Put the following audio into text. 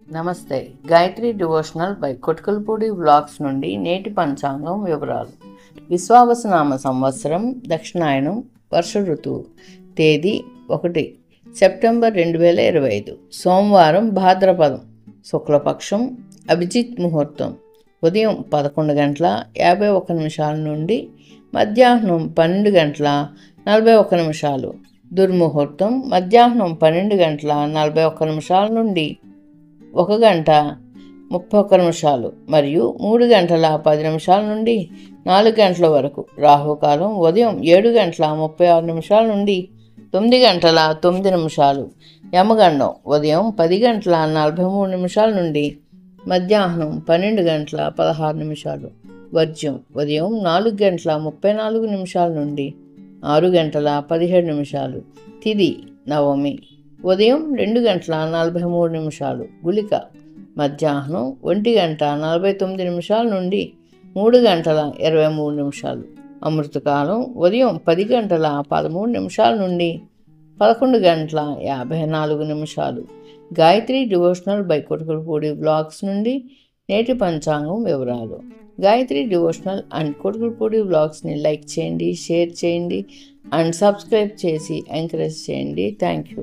నమస్తే. Gayatri devotional by కొట్కల్పూడి vlogs నుండి నేటి పంచాంగం వివరాలు. విశ్వావసునామ సంవత్సరం, దక్షిణాయనం, వర్ష ఋతువు, తేదీ 1 సెప్టెంబర్ 2025, సోమవారం, భాద్రపదం, శుక్లపక్షం, అభిజిత్ ముహూర్తం ఉదయం 11:51 నుండి మధ్యాహ్నం 12:41, దుర్ముహూర్తం మధ్యాహ్నం 12:41 నుండి 1:31 మరియు 3:10 నుండి 4 గంటల వరకు. రాహుకాలం ఉదయం 7:36 నుండి 9:09. యమగండం ఉదయం 10:43 నుండి మధ్యాహ్నం 12:16. వర్జ్యం ఉదయం 4:34 నుండి 6:17. తిథి నవమి ఉదయం 2:43. గుళిక మధ్యాహ్నం 1:49 నుండి 3:23. అమృతకాలం ఉదయం 10:13 నుండి 11:54. గాయత్రి డివోషనల్ బై కొట్కల్పూడి వ్లాగ్స్ నుండి నేటి పంచాంగం వివరాలు. గాయత్రి డివోషనల్ అండ్ కొట్కల్పూడి వ్లాగ్స్ని లైక్ చేయండి, షేర్ చేయండి అండ్ సబ్స్క్రైబ్ చేసి ఎంకరేజ్ చేయండి. Thank you.